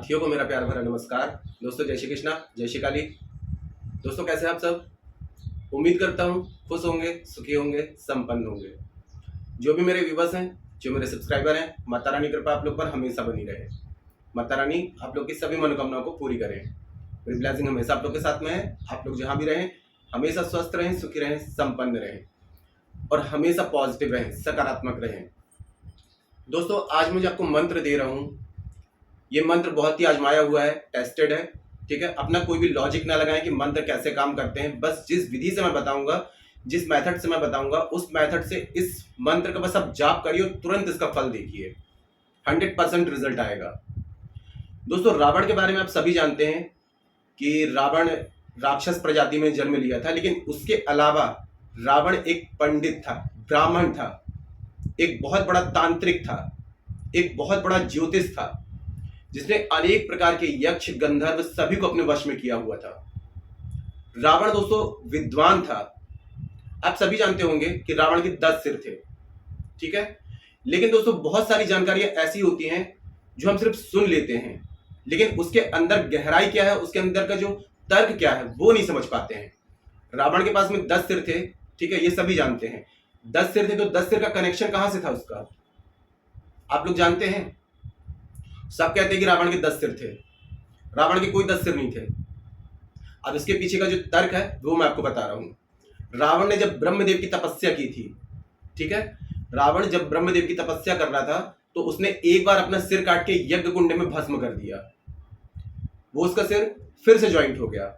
साथियों को मेरा प्यार भरा नमस्कार। दोस्तों जय श्री कृष्णा, जय श्री काली। दोस्तों कैसे हैं आप सब? उम्मीद करता हूँ खुश होंगे, सुखी होंगे, संपन्न होंगे। जो भी मेरे व्यूवर्स हैं, जो मेरे सब्सक्राइबर हैं, माता रानी कृपा आप लोग पर हमेशा बनी रहे। माता रानी आप लोग की सभी मनोकामनाओं को पूरी करें। मेरी ब्लेसिंग हमेशा आप लोग के साथ में है। आप लोग जहाँ भी रहें हमेशा स्वस्थ रहें, सुखी रहें, संपन्न रहें और हमेशा पॉजिटिव रहें, सकारात्मक रहें। दोस्तों आज मुझे आपको मंत्र दे रहा हूँ। ये मंत्र बहुत ही आजमाया हुआ है, टेस्टेड है, ठीक है। अपना कोई भी लॉजिक ना लगाएं कि मंत्र कैसे काम करते हैं। बस जिस विधि से मैं बताऊंगा, जिस मेथड से मैं बताऊंगा, उस मेथड से इस मंत्र का बस आप जाप करिए और तुरंत इसका फल देखिए। 100% रिजल्ट आएगा। दोस्तों रावण के बारे में आप सभी जानते हैं कि रावण राक्षस प्रजाति में जन्म लिया था, लेकिन उसके अलावा रावण एक पंडित था, ब्राह्मण था, एक बहुत बड़ा तांत्रिक था, एक बहुत बड़ा ज्योतिष था, जिसने अनेक प्रकार के यक्ष गंधर्व सभी को अपने वश में किया हुआ था। रावण दोस्तों विद्वान था। आप सभी जानते होंगे कि रावण के 10 सिर थे, ठीक है। लेकिन दोस्तों बहुत सारी जानकारियां ऐसी होती हैं जो हम सिर्फ सुन लेते हैं, लेकिन उसके अंदर गहराई क्या है, उसके अंदर का जो तर्क क्या है वो नहीं समझ पाते हैं। रावण के पास में 10 सिर थे, ठीक है, ये सभी जानते हैं। 10 सिर थे तो 10 सिर का कनेक्शन कहां से था उसका, आप लोग जानते हैं। सब कहते हैं कि रावण के 10 सिर थे, रावण के कोई 10 सिर नहीं थे। अब इसके पीछे का जो तर्क है वो मैं आपको बता रहा हूं। रावण ने जब ब्रह्मदेव की तपस्या की थी, ठीक है, रावण जब ब्रह्मदेव की तपस्या कर रहा था तो उसने एक बार अपना सिर काट के यज्ञ कुंड में भस्म कर दिया। वो उसका सिर फिर से ज्वाइंट हो गया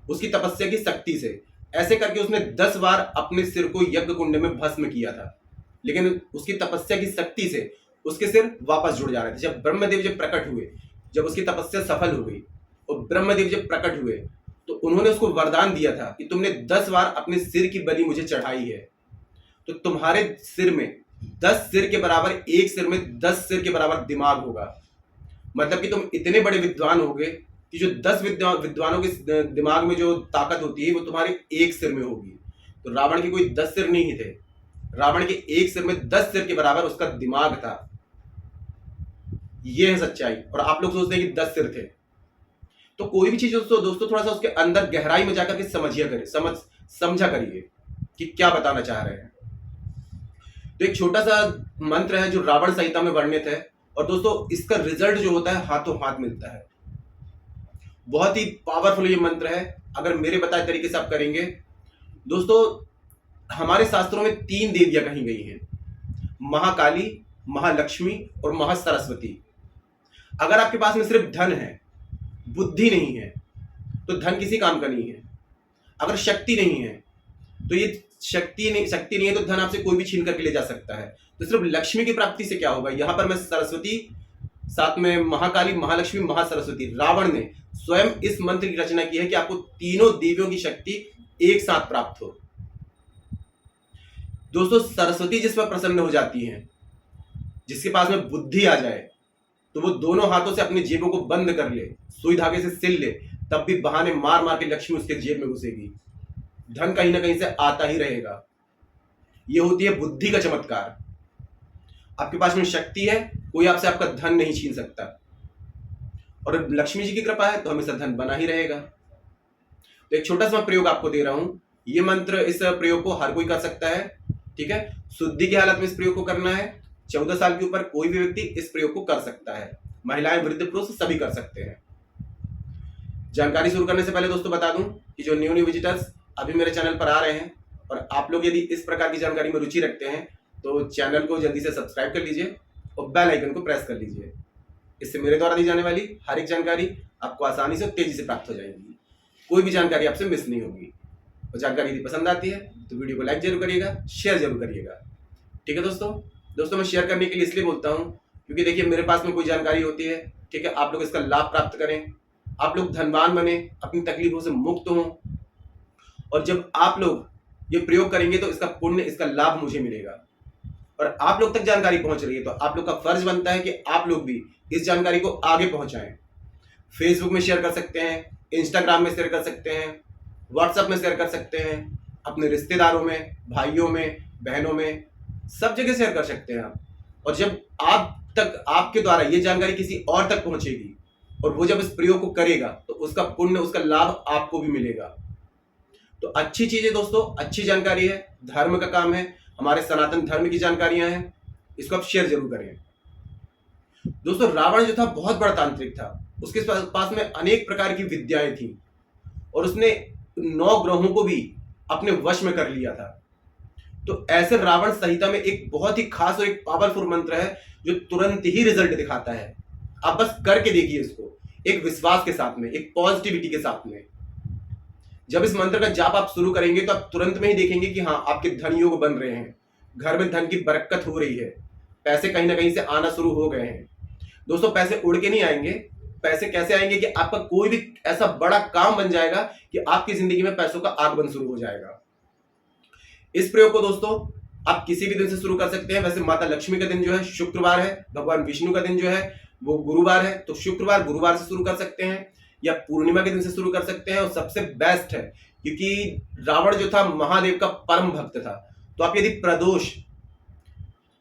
उसकी तपस्या की शक्ति से। ऐसे करके उसने 10 बार अपने सिर को यज्ञ कुंड में भस्म किया था, लेकिन उसकी तपस्या की शक्ति से उसके सिर वापस जुड़ जा रहे थे। जब ब्रह्मदेव जब प्रकट हुए, जब उसकी तपस्या सफल हो गई और ब्रह्मदेव जब प्रकट हुए तो उन्होंने उसको वरदान दिया था कि तुमने 10 बार अपने सिर की बलि मुझे चढ़ाई है, तो तुम्हारे सिर में 10 सिर के बराबर, एक सिर में 10 सिर के बराबर दिमाग होगा। मतलब कि तुम इतने बड़े विद्वान होगे कि जो 10 विद्वानों के दिमाग में जो ताकत होती है वो तुम्हारे एक सिर में होगी। तो रावण के कोई 10 सिर नहीं थे, रावण के एक सिर में 10 सिर के बराबर उसका दिमाग था। ये है सच्चाई। और आप लोग सोचते हैं कि 10 सिर थे। तो कोई भी चीज दोस्तों थोड़ा सा उसके अंदर गहराई में जाकर के समझा करिए कि क्या बताना चाह रहे हैं। तो एक छोटा सा मंत्र है जो रावण संहिता में वर्णित है, और दोस्तों इसका रिजल्ट जो होता है हाथों हाथ मिलता है। बहुत ही पावरफुल ये मंत्र है। अगर मेरे बताए तरीके से आप करेंगे, दोस्तों हमारे शास्त्रों में 3 देवियां कही गई हैं, महाकाली, महालक्ष्मी और महासरस्वती। अगर आपके पास में सिर्फ धन है, बुद्धि नहीं है, तो धन किसी काम का नहीं है। अगर शक्ति नहीं है तो ये शक्ति नहीं है तो धन आपसे कोई भी छीन करके ले जा सकता है। तो सिर्फ लक्ष्मी की प्राप्ति से क्या होगा, यहां पर मैं सरस्वती, साथ में महाकाली, महालक्ष्मी, महासरस्वती, रावण ने स्वयं इस मंत्र की रचना की है कि आपको तीनों देवियों की शक्ति एक साथ प्राप्त हो। दोस्तों सरस्वती जिस पर प्रसन्न हो जाती है, जिसके पास में बुद्धि आ जाए, तो वो दोनों हाथों से अपनी जेबों को बंद कर ले, सुई धागे से सिल ले, तब भी बहाने मार मार के लक्ष्मी उसके जेब में घुसेगी। धन कहीं ना कहीं से आता ही रहेगा। ये होती है बुद्धि का चमत्कार। आपके पास में शक्ति है, कोई आपसे आपका धन नहीं छीन सकता, और लक्ष्मी जी की कृपा है तो हमेशा धन बना ही रहेगा। तो एक छोटा सा प्रयोग आपको दे रहा हूं। ये मंत्र, इस प्रयोग को हर कोई कर सकता है, ठीक है। शुद्धि की हालत में इस प्रयोग को करना है। 14 साल के ऊपर कोई भी व्यक्ति इस प्रयोग को कर सकता है। महिलाएं, वृद्ध, पुरुष सभी कर सकते हैं। जानकारी शुरू करने से पहले दोस्तों बता दूं कि जो न्यू विजिटर्स अभी मेरे चैनल पर आ रहे हैं और आप लोग यदि इस प्रकार की जानकारी में रुचि रखते हैं तो चैनल को जल्दी से सब्सक्राइब कर लीजिए और बेल आइकन को प्रेस कर लीजिए। इससे मेरे द्वारा दी जाने वाली हर एक जानकारी आपको आसानी से, तेजी से प्राप्त हो जाएगी। कोई भी जानकारी आपसे मिस नहीं होगी। और जानकारी यदि पसंद आती है तो वीडियो को लाइक जरूर करिएगा, शेयर जरूर करिएगा, ठीक है दोस्तों मैं शेयर करने के लिए इसलिए बोलता हूं क्योंकि देखिए मेरे पास में कोई जानकारी होती है, ठीक है, आप लोग इसका लाभ प्राप्त करें, आप लोग धनवान बने, अपनी तकलीफों से मुक्त हों, और जब आप लोग ये प्रयोग करेंगे तो इसका पुण्य, इसका लाभ मुझे मिलेगा। और आप लोग तक जानकारी पहुंच रही है तो आप लोग का फर्ज बनता है कि आप लोग भी इस जानकारी को आगे पहुंचाएं। फेसबुक में शेयर कर सकते हैं, इंस्टाग्राम में शेयर कर सकते हैं, व्हाट्सएप में शेयर कर सकते हैं, अपने रिश्तेदारों में, भाइयों में, बहनों में, सब जगह शेयर कर सकते हैं आप। और जब आप तक, आपके द्वारा ये जानकारी किसी और तक पहुंचेगी और वो जब इस प्रयोग को करेगा तो उसका पुण्य, उसका लाभ आपको भी मिलेगा। तो अच्छी चीज है दोस्तों, अच्छी जानकारी है, धर्म का काम है, हमारे सनातन धर्म की जानकारियां हैं, इसको आप शेयर जरूर करें। दोस्तों रावण जो था बहुत बड़ा तांत्रिक था, उसके पास में अनेक प्रकार की विद्याएं थी और उसने 9 ग्रहों को भी अपने वश में कर लिया था। तो ऐसे रावण संहिता में एक बहुत ही खास और एक पावरफुल मंत्र है जो तुरंत ही रिजल्ट दिखाता है। आप बस करके देखिए इसको, एक विश्वास के साथ में, एक पॉजिटिविटी के साथ में। जब इस मंत्र का जाप आप शुरू करेंगे तो आप तुरंत में ही देखेंगे कि हाँ, आपके धन योग बन रहे हैं, घर में धन की बरकत हो रही है, पैसे कहीं ना कहीं से आना शुरू हो गए हैं। दोस्तों पैसे उड़ के नहीं आएंगे, पैसे कैसे आएंगे कि आपका कोई भी ऐसा बड़ा काम बन जाएगा कि आपकी जिंदगी में पैसों का आगमन शुरू हो जाएगा। इस प्रयोग को दोस्तों आप किसी भी दिन से शुरू कर सकते हैं। वैसे माता लक्ष्मी का दिन जो है शुक्रवार है, भगवान विष्णु का दिन जो है वो गुरुवार है, तो शुक्रवार गुरुवार से शुरू कर सकते हैं या पूर्णिमा के दिन से शुरू कर सकते हैं। और सबसे बेस्ट है क्योंकि रावण जो था महादेव का परम भक्त था, तो आप यदि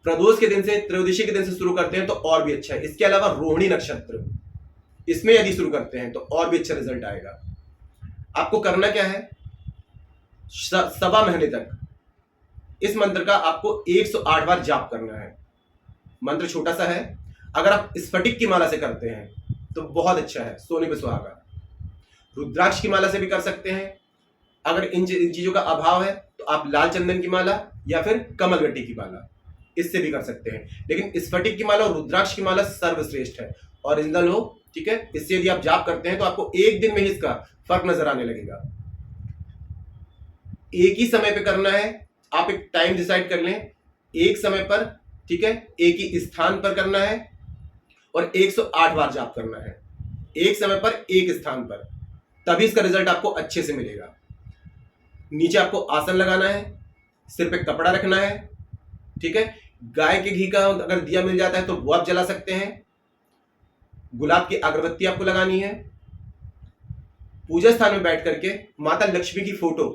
प्रदोष के दिन से, त्रयोदशी के दिन से शुरू करते हैं तो और भी अच्छा है। इसके अलावा रोहिणी नक्षत्र, इसमें यदि शुरू करते हैं तो और भी अच्छा रिजल्ट आएगा। आपको करना क्या है, सवा महीने तक इस मंत्र का आपको 108 बार जाप करना है। मंत्र छोटा सा है, अगर आप स्फटिक की माला से करते हैं तो बहुत अच्छा है, सोने पे सुहागा। रुद्राक्ष की माला से भी कर सकते हैं। अगर इन चीजों का अभाव है तो आप लाल चंदन की माला या फिर कमलगट्टी की माला, इससे भी कर सकते हैं। लेकिन स्फटिक की माला और रुद्राक्ष की माला सर्वश्रेष्ठ है, ओरिजिनल हो, ठीक है। इससे यदि आप जाप करते हैं तो आपको एक दिन में ही इसका फर्क नजर आने लगेगा। एक ही समय पे करना है, आप एक टाइम डिसाइड कर लें, एक समय पर, ठीक है, एक ही स्थान पर करना है और 108 बार जाप करना है, एक समय पर एक स्थान पर, तभी इसका रिजल्ट आपको अच्छे से मिलेगा। नीचे आपको आसन लगाना है, सिर पे कपड़ा रखना है, ठीक है। गाय के घी का अगर दिया मिल जाता है तो वो आप जला सकते हैं। गुलाब की अगरबत्ती आपको लगानी है। पूजा स्थान में बैठ करके माता लक्ष्मी की फोटो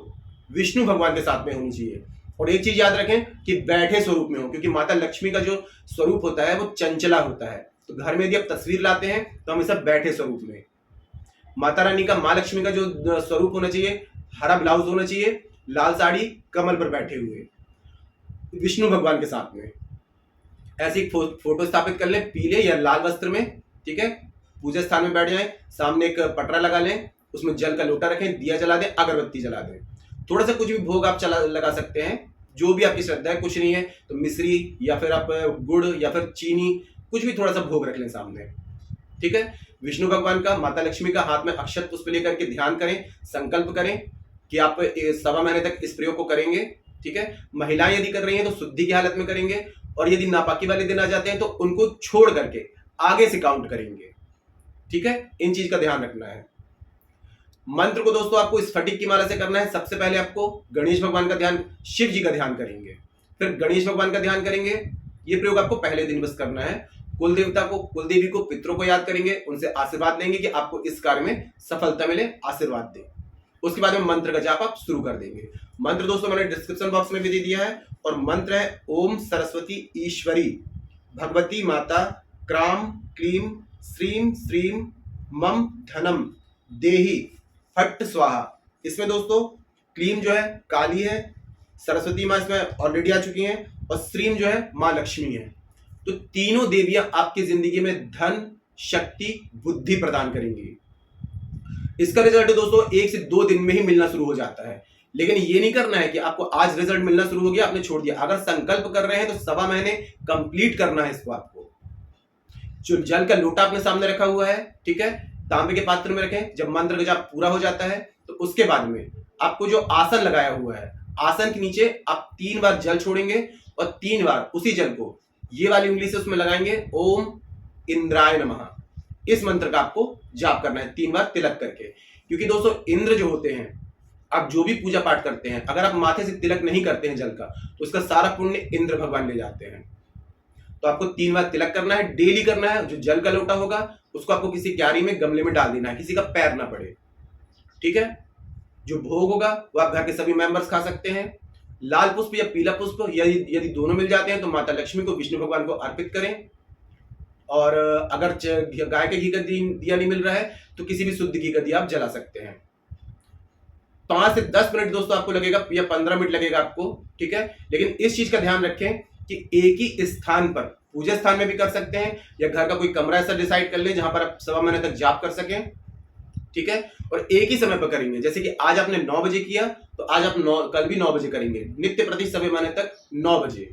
विष्णु भगवान के साथ में होनी चाहिए। और एक चीज याद रखें कि बैठे स्वरूप में हो, क्योंकि माता लक्ष्मी का जो स्वरूप होता है वो चंचला होता है। तो घर में यदि आप तस्वीर लाते हैं तो हमेशा बैठे स्वरूप में। माता रानी का, माँ लक्ष्मी का जो स्वरूप होना चाहिए, हरा ब्लाउज होना चाहिए, लाल साड़ी, कमल पर बैठे हुए विष्णु भगवान के साथ में। ऐसी फोटो स्थापित कर लें पीले या लाल वस्त्र में, ठीक है। पूजा स्थान में बैठ जाएं, सामने एक पटरा लगा लें, उसमें जल का लोटा रखें, दिया जला दें, अगरबत्ती जला दें। थोड़ा सा कुछ भी भोग आप लगा सकते हैं, जो भी आपकी श्रद्धा है। कुछ नहीं है तो मिश्री या फिर आप गुड़ या फिर चीनी, कुछ भी थोड़ा सा भोग रख लें सामने, ठीक है। विष्णु भगवान का, माता लक्ष्मी का हाथ में अक्षत पुष्प लेकर के ध्यान करें, संकल्प करें कि आप सवा महीने तक इस प्रयोग को करेंगे, ठीक है। महिलाएं यदि कर रही हैं तो शुद्धि की हालत में करेंगे, और यदि नापाकी वाले दिन आ जाते हैं तो उनको छोड़ करके आगे से काउंट करेंगे, ठीक है। इन चीज का ध्यान रखना है। मंत्र को दोस्तों आपको स्फटिक की माला से करना है। सबसे पहले आपको गणेश भगवान का ध्यान, शिव जी का ध्यान करेंगे, फिर गणेश भगवान का ध्यान करेंगे। ये प्रयोग आपको पहले दिन बस करना है। कुल देवता को, कुल देवी को, पितरों को याद करेंगे, उनसे आशीर्वाद लेंगे कि आपको इस कार्य में सफलता मिले, आशीर्वाद दें। उसके बाद में मंत्र का जाप आप शुरू कर देंगे। मंत्र दोस्तों मैंने डिस्क्रिप्शन बॉक्स में भी दे दिया है, और मंत्र है ओम सरस्वती ईश्वरी भगवती माता क्राम क्लीम श्रीम श्रीम मम धनम देही फट स्वाहा। इसमें दोस्तों क्लीम जो है काली है, सरस्वती माँ इसमें ऑलरेडी आ चुकी हैं, और श्रीम जो है माँ लक्ष्मी है। तो तीनों देवियां आपकी जिंदगी में धन, शक्ति, बुद्धि प्रदान करेंगी। इसका रिजल्ट दोस्तों 1 से 2 दिन में ही मिलना शुरू हो जाता है। लेकिन ये नहीं करना है कि आपको आज रिजल्ट मिलना शुरू हो गया आपने छोड़ दिया। अगर संकल्प कर रहे हैं तो सवा महीने कंप्लीट करना है इसको। आपको जो जल का लोटा अपने सामने रखा हुआ है, ठीक है, तांबे के पात्र में रखें। जब मंत्र का जाप पूरा हो जाता है तो उसके बाद में आपको जो आसन लगाया हुआ है, आसन के नीचे आप 3 बार जल छोड़ेंगे, और 3 बार उसी जल को ये वाली उंगली से उसमें लगाएंगे, ओम इंद्राय नमः। इस मंत्र का आपको जाप करना है 3 बार तिलक करके। क्योंकि दोस्तों इंद्र जो होते हैं, आप जो भी पूजा पाठ करते हैं, अगर आप माथे से तिलक नहीं करते हैं जल का, तो उसका सारा पुण्य इंद्र भगवान ले जाते हैं। तो आपको 3 बार तिलक करना है, डेली करना है। जो जल का लोटा होगा उसको आपको किसी क्यारी में, गमले में डाल देना है, किसी का पैर ना पड़े, ठीक है। जो भोग होगा वो आप घर के सभी मेंबर्स खा सकते हैं। लाल पुष्प या पीला पुष्प, यदि दोनों मिल जाते हैं तो माता लक्ष्मी को, विष्णु भगवान को अर्पित करें। और अगर गाय के घी का दिया नहीं मिल रहा है तो किसी भी शुद्ध घी का दिया आप जला सकते हैं। 5 से 10 मिनट दोस्तों आपको लगेगा या 15 मिनट लगेगा आपको, ठीक है। लेकिन इस चीज का ध्यान रखें कि एक ही स्थान पर, पूजा स्थान में भी कर सकते हैं या घर का कोई कमरा ऐसा डिसाइड कर लें जहां पर आप सवा महीने तक जाप कर सकें, ठीक है। और एक ही समय पर करेंगे, जैसे कि आज आपने 9 बजे किया तो आज आप कल भी 9 बजे करेंगे, नित्य प्रति सवा महीने तक 9 बजे।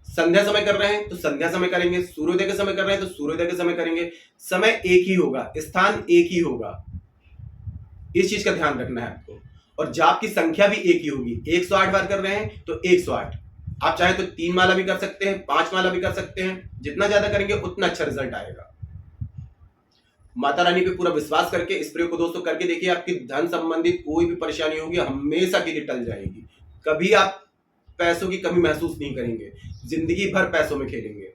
संध्या समय कर रहे हैं तो संध्या समय करेंगे, सूर्योदय के समय कर रहे हैं तो सूर्योदय के समय करेंगे। समय एक ही होगा, स्थान एक ही होगा, इस चीज का ध्यान रखना है आपको। और जाप की संख्या भी एक ही होगी, 108 बार कर रहे हैं तो 108। आप चाहे तो 3 माला भी कर सकते हैं, 5 माला भी कर सकते हैं, जितना ज्यादा करेंगे उतना अच्छा रिजल्ट आएगा। माता रानी पे पूरा विश्वास करके इस प्रयोग को दोस्तों करके देखिए, आपकी धन संबंधित कोई भी परेशानी होगी हमेशा के लिए टल जाएगी। कभी आप पैसों की कमी महसूस नहीं करेंगे, जिंदगी भर पैसों में खेलेंगे।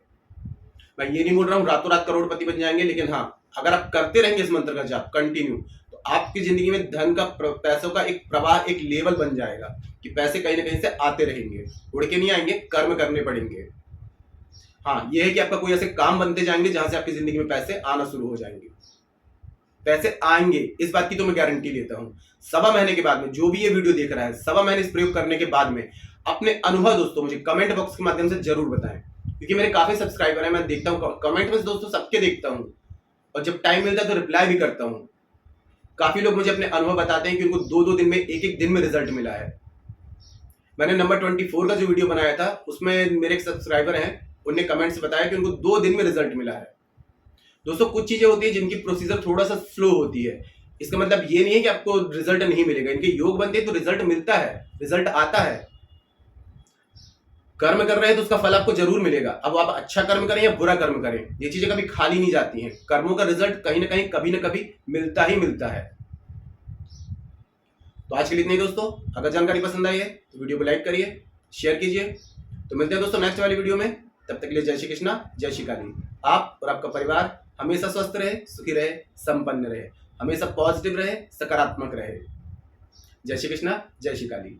मैं ये नहीं बोल रहा हूं रातों रात करोड़पति बन जाएंगे, लेकिन हाँ, अगर आप करते रहेंगे इस मंत्र का जाप कंटिन्यू, तो आपकी जिंदगी में धन का, पैसों का एक प्रवाह, एक लेवल बन जाएगा कि पैसे कहीं ना कहीं से आते रहेंगे, उड़ के नहीं आएंगे, कर्म करने पड़ेंगे। हाँ, ये है कि आपका कोई ऐसे काम बनते जाएंगे जहां से आपकी जिंदगी में पैसे आना शुरू हो जाएंगे। पैसे आएंगे, इस बात की तो मैं गारंटी लेता हूं। सवा महीने के बाद में जो भी ये वीडियो देख रहा है, सवा महीने इस प्रयोग करने के बाद में अपने अनुभव दोस्तों मुझे कमेंट बॉक्स के माध्यम से जरूर बताएं, क्योंकि मेरे काफी सब्सक्राइबर हैं, मैं देखता हूं कमेंट में दोस्तों, सबके देखता हूं और जब टाइम मिलता है तो रिप्लाई भी करता हूं। काफी लोग मुझे अपने अनुभव बताते हैं कि उनको 2-2 दिन में, एक दिन में रिजल्ट मिला है। मैंने नंबर 24 का जो वीडियो बनाया था उसमें मेरे एक सब्सक्राइबर हैं, उनने कमेंट से बताया कि उनको 2 दिन में रिजल्ट मिला है। दोस्तों कुछ चीजें होती है जिनकी प्रोसीजर थोड़ा सा स्लो होती है, इसका मतलब ये नहीं है कि आपको रिजल्ट नहीं मिलेगा। इनके योग बनते हैं तो रिजल्ट मिलता है, रिजल्ट आता है। कर्म कर रहे हैं तो उसका फल आपको जरूर मिलेगा। अब आप अच्छा कर्म करें या बुरा कर्म करें, ये चीजें कभी खाली नहीं जाती हैं। कर्मों का रिजल्ट कहीं ना कहीं, कभी ना कभी मिलता ही मिलता है। तो आज के लिए इतना ही दोस्तों। अगर जानकारी पसंद आई है तो वीडियो को लाइक करिए, शेयर कीजिए। तो मिलते हैं दोस्तों नेक्स्ट वाली वीडियो में, तब तक के लिए जय श्री कृष्णा, जय श्री काली। आप और आपका परिवार हमेशा स्वस्थ रहे, सुखी रहे, संपन्न रहे, हमेशा पॉजिटिव रहे, सकारात्मक रहे। जय श्री कृष्णा, जय श्री काली।